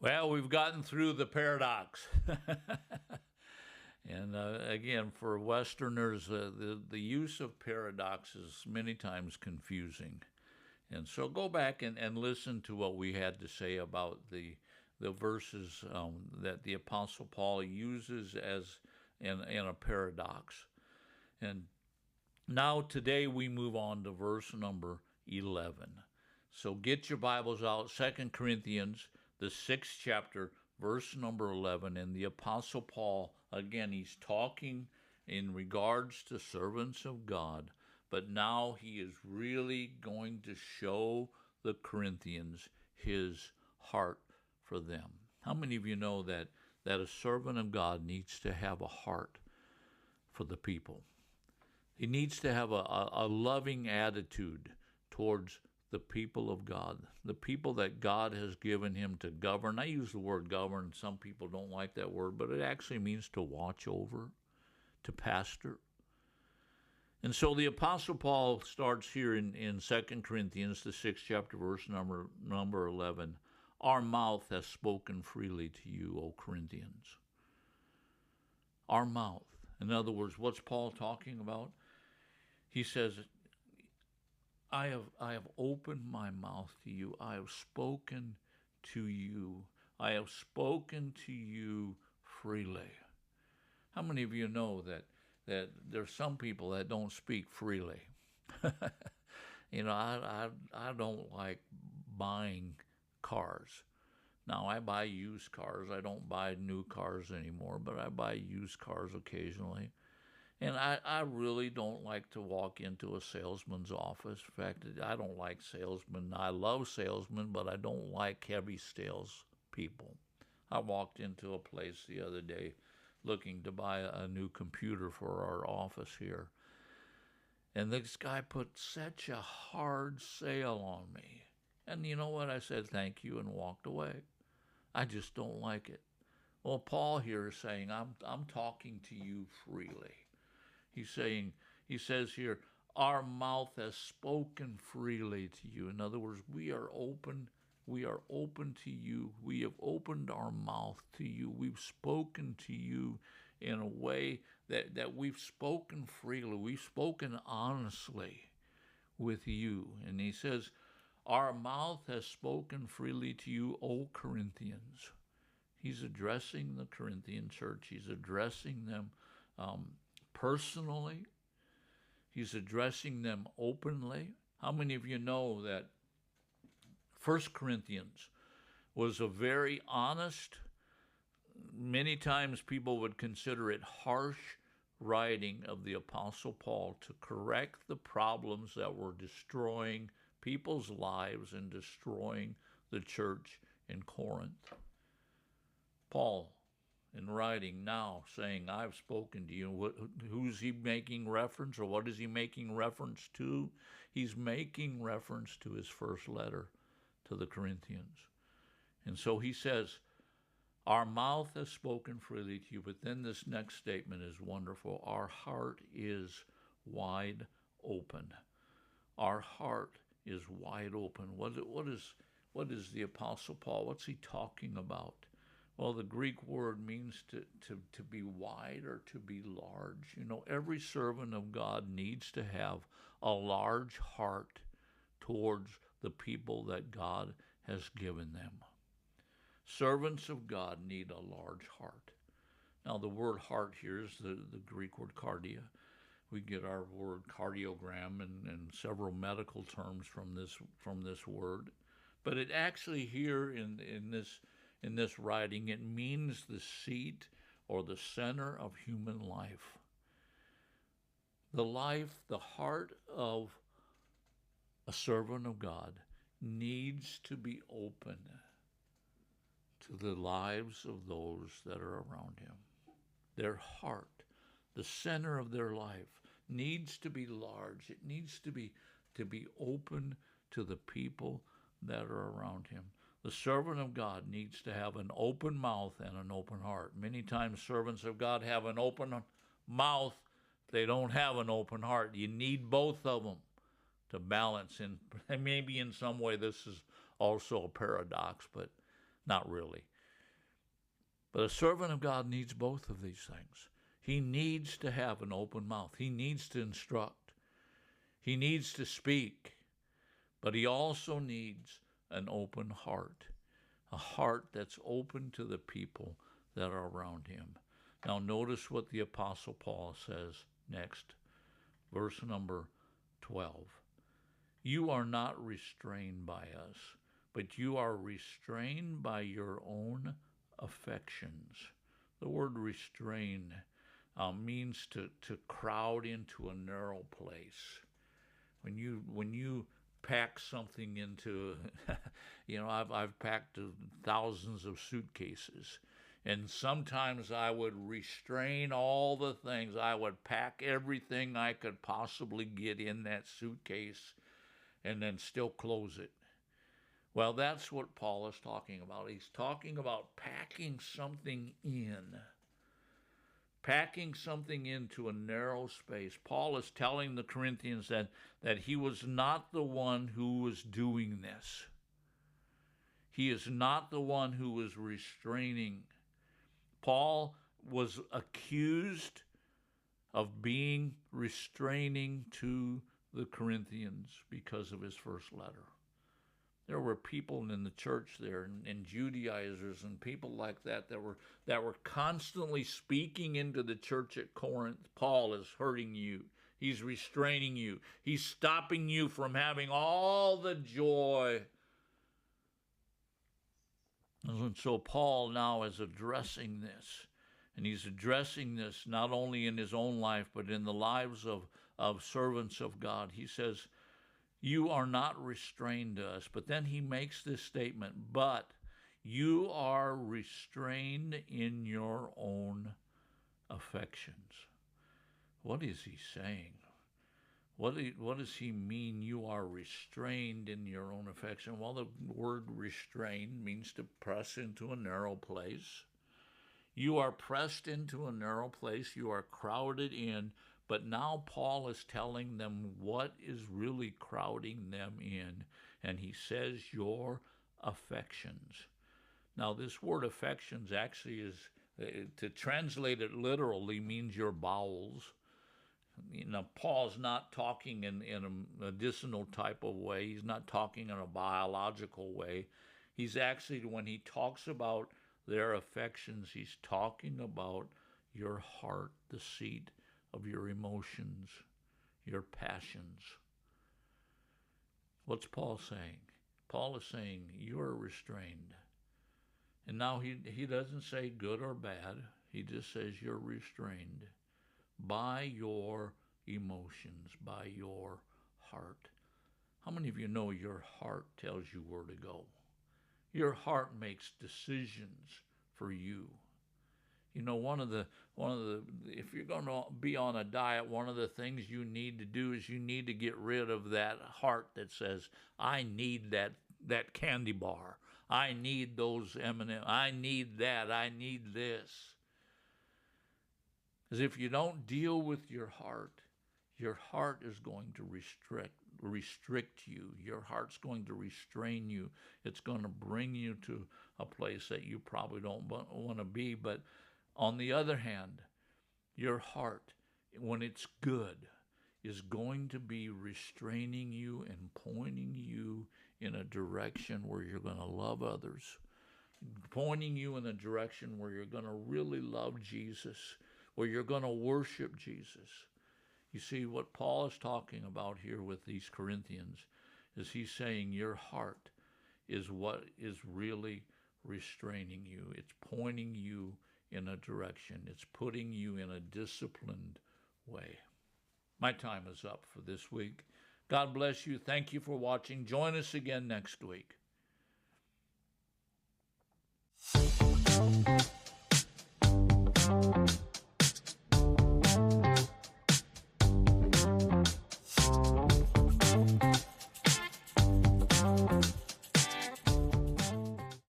Well, we've gotten through the paradox. And again, for Westerners, the use of paradox is many times confusing. And so go back and listen to what we had to say about the verses that the Apostle Paul uses as in a paradox. And now today we move on to verse number 11. So get your Bibles out, 2 Corinthians, the 6th chapter, verse number 11. And the Apostle Paul, again, he's talking in regards to servants of God, but now he is really going to show the Corinthians his heart for them. How many of you know that a servant of God needs to have a heart for the people? He needs to have a loving attitude towards the people of God, the people that God has given him to govern. I use the word govern. Some people don't like that word, but it actually means to watch over, to pastor. And so the Apostle Paul starts here in 2 Corinthians, the 6th chapter, verse number 11. Our mouth has spoken freely to you, O Corinthians. Our mouth. In other words, what's Paul talking about? He says, I have opened my mouth to you. I have spoken to you. I have spoken to you freely. How many of you know that there's some people that don't speak freely? I don't like buying cars. Now, I buy used cars. I don't buy new cars anymore, but I buy used cars occasionally. And I really don't like to walk into a salesman's office. In fact, I don't like salesmen. I love salesmen, but I don't like heavy sales people. I walked into a place the other day looking to buy a new computer for our office here. And this guy put such a hard sale on me. And you know what? I said thank you and walked away. I just don't like it. Well, Paul here is saying, I'm talking to you freely. He says here, our mouth has spoken freely to you. In other words, we are open to you. We have opened our mouth to you. We've spoken to you in a way that we've spoken freely. We've spoken honestly with you. And he says, our mouth has spoken freely to you, O Corinthians. He's addressing the Corinthian church. He's addressing them personally. He's addressing them openly. How many of you know that 1 Corinthians was a very honest, many times people would consider it harsh writing of the Apostle Paul to correct the problems that were destroying people's lives and destroying the church in Corinth? Paul, in writing now, saying, I've spoken to you. Who's he making reference, or what is he making reference to? He's making reference to his first letter to the Corinthians. And so he says, our mouth has spoken freely to you, but then this next statement is wonderful. Our heart is wide open. Our heart is wide open. What is the Apostle Paul? What's he talking about? Well, the Greek word means to be wide or to be large. You know, every servant of God needs to have a large heart towards the people that God has given them. Servants of God need a large heart. Now, the word heart here is the Greek word cardia. We get our word cardiogram and several medical terms from this word. But it actually here in this writing, it means the seat or the center of human life. The heart of a servant of God needs to be open to the lives of those that are around him. Their heart, the center of their life, needs to be large. It needs to be open to the people that are around him. The servant of God needs to have an open mouth and an open heart. Many times servants of God have an open mouth. They don't have an open heart. You need both of them to balance. And maybe in some way this is also a paradox, but Not really. But a servant of God needs both of these things. He needs to have an open mouth. He needs to instruct. He needs to speak. But he also needs an open heart, a heart that's open to the people that are around him. Now notice what the Apostle Paul says next, verse number 12. You are not restrained by us, but you are restrained by your own affections. The word restrain means to crowd into a narrow place. When you pack something into, I've packed thousands of suitcases, and sometimes I would restrain all the things. I would pack everything I could possibly get in that suitcase and then still close it. Well, that's what Paul is talking about. He's talking about packing something into a narrow space. Paul is telling the Corinthians that he was not the one who was doing this. He is not the one who was restraining. Paul was accused of being restraining to the Corinthians because of his first letter. There were people in the church there, and Judaizers and people like that were constantly speaking into the church at Corinth. Paul is hurting you. He's restraining you. He's stopping you from having all the joy. And so Paul now is addressing this. And he's addressing this not only in his own life, but in the lives of servants of God. He says, you are not restrained to us. But then he makes this statement, but you are restrained in your own affections. What is he saying? What does he mean you are restrained in your own affection? Well, the word restrain means to press into a narrow place. You are pressed into a narrow place. You are crowded in. But now Paul is telling them what is really crowding them in. And he says, your affections. Now, this word affections actually is, to translate it literally, means your bowels. Paul's not talking in a medicinal type of way. He's not talking in a biological way. He's actually, when he talks about their affections, he's talking about your heart, the seat of your emotions, your passions. What's Paul saying? Paul is saying you are restrained. And now he doesn't say good or bad. He just says you're restrained by your emotions, by your heart. How many of you know your heart tells you where to go? Your heart makes decisions for you. One of the if you're going to be on a diet, one of the things you need to do is you need to get rid of that heart that says, I need that candy bar. I need those M&Ms. I need that. I need this. Because if you don't deal with your heart is going to restrict you. Your heart's going to restrain you. It's going to bring you to a place that you probably don't want to be. But on the other hand, your heart, when it's good, is going to be restraining you and pointing you in a direction where you're going to love others, pointing you in a direction where you're going to really love Jesus, where you're going to worship Jesus. You see, what Paul is talking about here with these Corinthians is he's saying your heart is what is really restraining you. It's pointing you in a direction. It's putting you in a disciplined way. My time is up for this week. God bless you. Thank you for watching. Join us again next week.